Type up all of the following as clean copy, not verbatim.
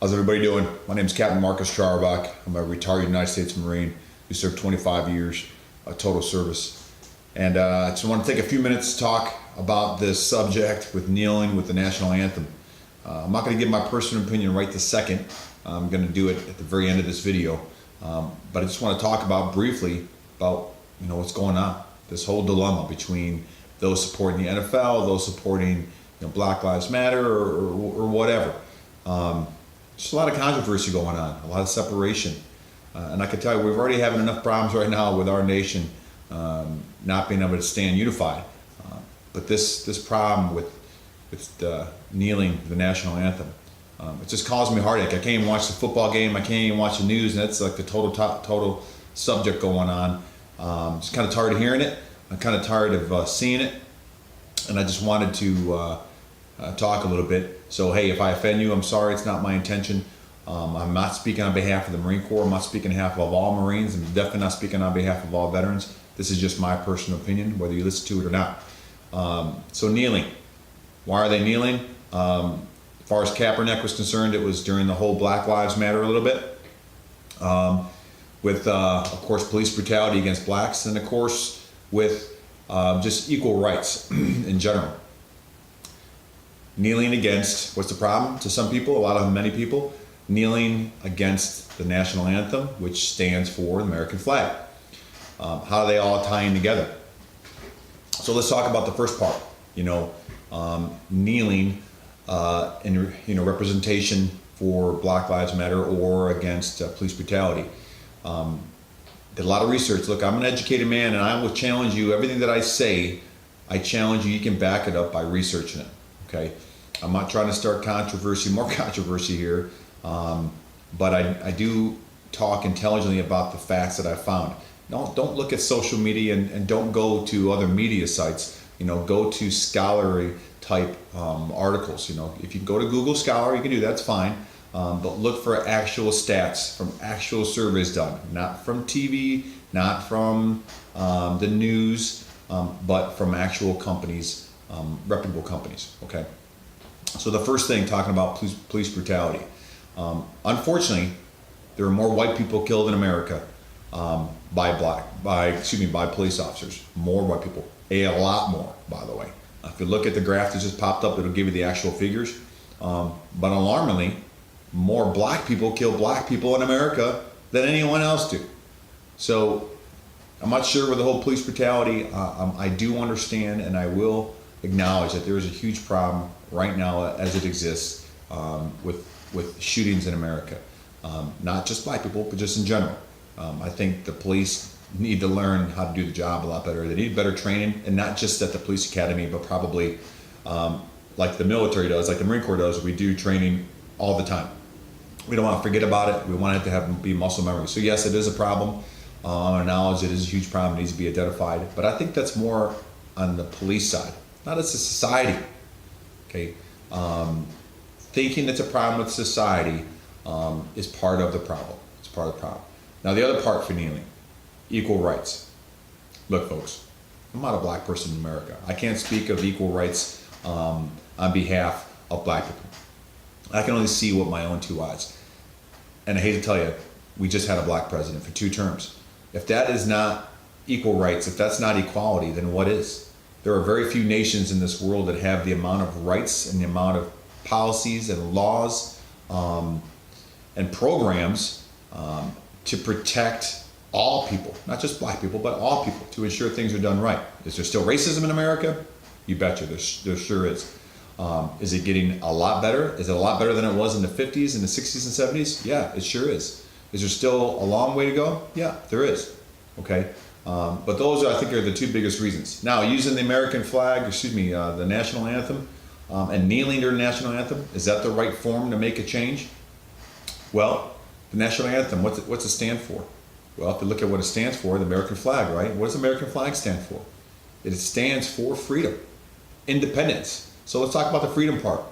How's everybody doing? My name is Captain Markus Trouerbach. I'm a retired United States Marine who served 25 years total service. And I just want to take a few minutes to talk about this subject with kneeling with the national anthem. I'm not going to give my personal opinion right this second. I'm going to do it at the very end of this video. But I just want to talk about briefly about what's going on. This whole dilemma between those supporting the NFL, those supporting Black Lives Matter or whatever. Just a lot of controversy going on, a lot of separation. And I can tell you, we're already having enough problems right now with our nation not being able to stand unified. But this problem with kneeling the national anthem, it just caused me heartache. I can't even watch the football game. I can't even watch the news, and that's like the total subject going on. Just kind of tired of hearing it. I'm kind of tired of seeing it, and I just wanted to talk a little bit. So hey, if I offend you, I'm sorry. It's not my intention. I'm not speaking on behalf of the Marine Corps. I'm not speaking on behalf of all Marines. I'm definitely not speaking on behalf of all veterans. This is just my personal opinion, whether you listen to it or not. So kneeling. Why are they kneeling? As far as Kaepernick was concerned, it was during the whole Black Lives Matter a little bit. With, of course, police brutality against blacks, and of course, with just equal rights in general. Kneeling against, what's the problem to some people, a lot of them, many people? Kneeling against the national anthem, which stands for the American flag. How are they all tying together? So let's talk about the first part. Kneeling in representation for Black Lives Matter or against police brutality. Did a lot of research. Look, I'm an educated man, and I will challenge you. Everything that I say, I challenge you. You can back it up by researching it. Okay, I'm not trying to start more controversy here, but I do talk intelligently about the facts that I found. Don't look at social media and don't go to other media sites. Go to scholarly type articles. If you go to Google Scholar, you can do that. That's fine. But look for actual stats from actual surveys done, not from TV, not from the news, but from actual companies, reputable companies. Okay. So the first thing, talking about police brutality. Unfortunately, there are more white people killed in America by police officers. More white people, a lot more, by the way. If you look at the graph that just popped up, it'll give you the actual figures. But alarmingly, more black people kill black people in America than anyone else do. So I'm not sure with the whole police brutality. I do understand, and I will acknowledge that there is a huge problem right now as it exists with shootings in America. Not just black people, but just in general. I think the police need to learn how to do the job a lot better. They need better training, and not just at the police academy, but probably like the military does, like the Marine Corps does. We do training all the time. We don't want to forget about it. We want it to be muscle memory. So yes, it is a problem. I acknowledge it is a huge problem. It needs to be identified. But I think that's more on the police side, not as a society. Okay, thinking it's a problem with society is part of the problem. It's part of the problem. Now the other part for kneeling, equal rights. Look, folks, I'm not a black person in America. I can't speak of equal rights on behalf of black people. I can only see with my own two eyes. And I hate to tell you, we just had a black president for 2 terms. If that is not equal rights, if that's not equality, then what is? There are very few nations in this world that have the amount of rights and the amount of policies and laws and programs to protect all people, not just black people, but all people, to ensure things are done right. Is there still racism in America? You betcha, there sure is. Is it getting a lot better? Is it a lot better than it was in the 50s and the 60s and 70s? Yeah, it sure is. Is there still a long way to go? Yeah, there is. Okay, but those I think are the 2 biggest reasons. Now, using the American flag, the national anthem, and kneeling during the national anthem, is that the right form to make a change? Well, the national anthem, what's it stand for? Well, if you look at what it stands for, the American flag, right? What does the American flag stand for? It stands for freedom, independence. So let's talk about the freedom part.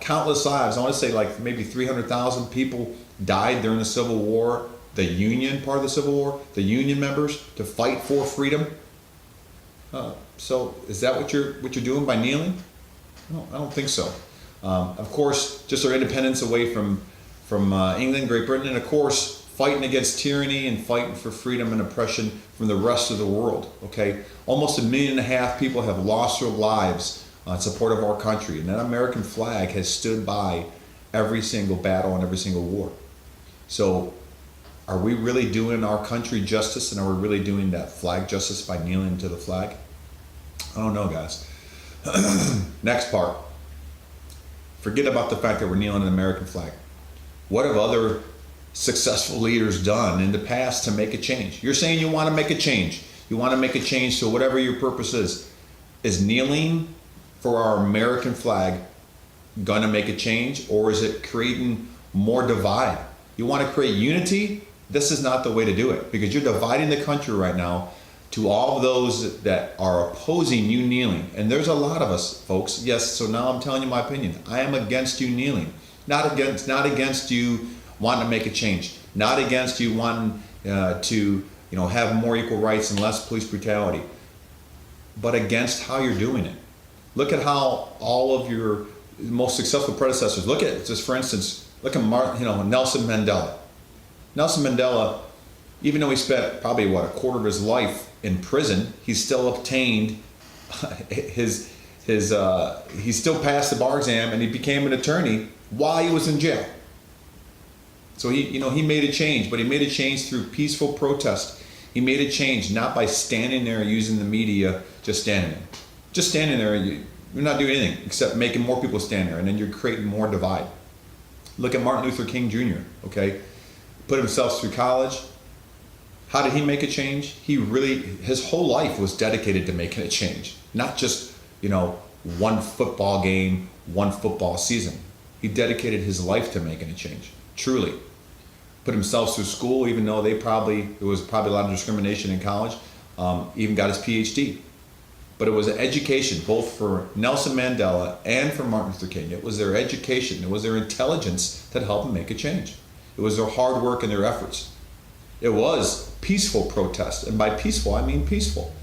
Countless lives. I want to say like maybe 300,000 people died during the Civil War, the Union part of the Civil War, the Union members to fight for freedom. So is that what you're doing by kneeling? No, I don't think so. Of course, just our independence away from England, Great Britain, and of course, fighting against tyranny and fighting for freedom and oppression from the rest of the world. Okay, almost 1.5 million people have lost their lives in support of our country, and that American flag has stood by every single battle and every single war. So, are we really doing our country justice, and are we really doing that flag justice by kneeling to the flag? I don't know, guys. Next part. Forget about the fact that we're kneeling to the American flag. What have other successful leaders done in the past to make a change? You're saying you want to make a change. You want to make a change to whatever your purpose is. Is kneeling for our American flag going to make a change, or is it creating more divide? You want to create unity? This is not the way to do it, because you're dividing the country right now to all of those that are opposing you kneeling. And there's a lot of us, folks. Yes, so now I'm telling you my opinion. I am against you kneeling. Not against you wanting to make a change. Not against you wanting to have more equal rights and less police brutality. But against how you're doing it. Look at how all of your most successful predecessors, look at, just for instance, look at Nelson Mandela. Nelson Mandela, even though he spent probably a quarter of his life in prison, he still obtained he still passed the bar exam, and he became an attorney while he was in jail. So he made a change, but he made a change through peaceful protest. He made a change not by standing there using the media, just standing there. Just standing there, you're not doing anything except making more people stand there, and then you're creating more divide. Look at Martin Luther King Jr., okay? Put himself through college. How did he make a change? His whole life was dedicated to making a change. Not just, one football game, one football season. He dedicated his life to making a change, truly. Put himself through school, even though there was probably a lot of discrimination in college. Even got his PhD. But it was an education, both for Nelson Mandela and for Martin Luther King. It was their education, it was their intelligence that helped them make a change. It was their hard work and their efforts. It was peaceful protest, and by peaceful, I mean peaceful.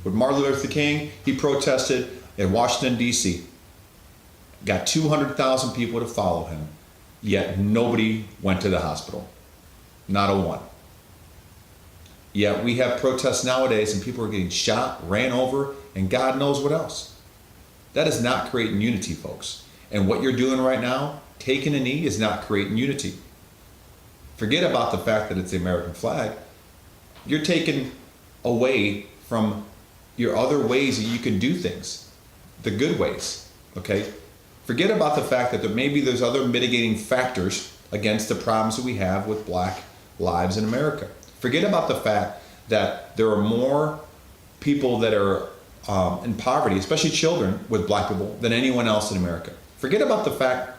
With Martin Luther King, he protested in Washington, D.C. Got 200,000 people to follow him, yet nobody went to the hospital. Not a one. Yet we have protests nowadays, and people are getting shot, ran over, and God knows what else. That is not creating unity, folks. And what you're doing right now, taking a knee, is not creating unity. Forget about the fact that it's the American flag. You're taking away from your other ways that you can do things, the good ways, okay? Forget about the fact that there's other mitigating factors against the problems that we have with black lives in America. Forget about the fact that there are more people that are in poverty, especially children with black people, than anyone else in America. Forget about the fact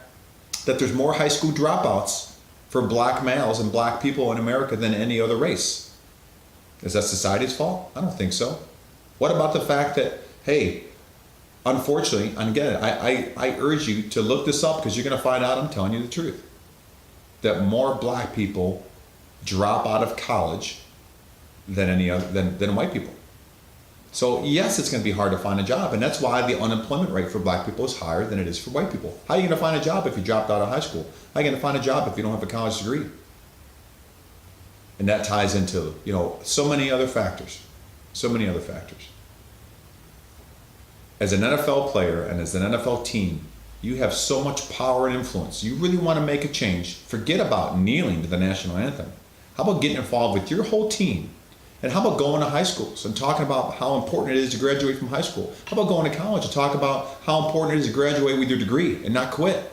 that there's more high school dropouts for black males and black people in America than any other race. Is that society's fault? I don't think so. What about the fact that, hey, unfortunately, and again, I urge you to look this up, because you're going to find out I'm telling you the truth, that more black people drop out of college than white people. So yes, it's going to be hard to find a job, and that's why the unemployment rate for black people is higher than it is for white people. How are you going to find a job if you dropped out of high school? How are you going to find a job if you don't have a college degree? And that ties into, so many other factors. So many other factors. As an NFL player and as an NFL team, you have so much power and influence. You really want to make a change. Forget about kneeling to the national anthem. How about getting involved with your whole team? And how about going to high schools and talking about how important it is to graduate from high school? How about going to college and talk about how important it is to graduate with your degree and not quit?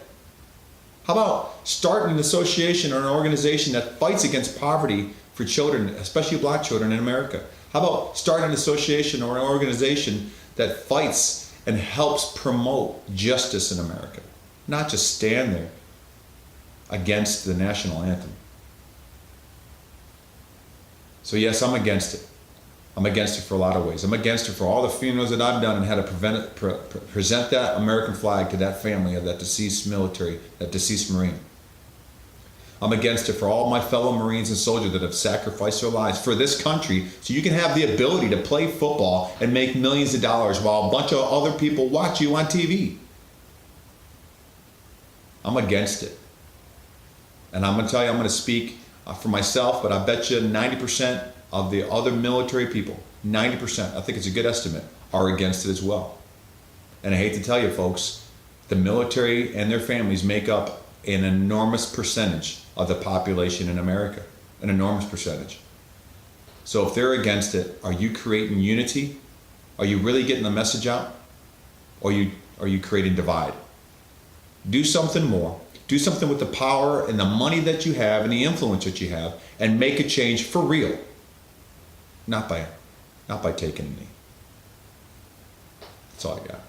How about starting an association or an organization that fights against poverty for children, especially black children in America? How about starting an association or an organization that fights and helps promote justice in America? Not just stand there against the national anthem. So yes, I'm against it. I'm against it for a lot of ways. I'm against it for all the funerals that I've done and how to present that American flag to that family of that deceased military, that deceased Marine. I'm against it for all my fellow Marines and soldiers that have sacrificed their lives for this country so you can have the ability to play football and make millions of dollars while a bunch of other people watch you on TV. I'm against it. And I'm going to tell you, I'm going to speak for myself, but I bet you 90% of the other military people, 90%, I think it's a good estimate, are against it as well. And I hate to tell you folks, the military and their families make up an enormous percentage of the population in America, an enormous percentage. So if they're against it, are you creating unity? Are you really getting the message out? Or are you creating divide? Do something more. Do something with the power and the money that you have and the influence that you have, and make a change for real. Not by taking a knee. That's all I got.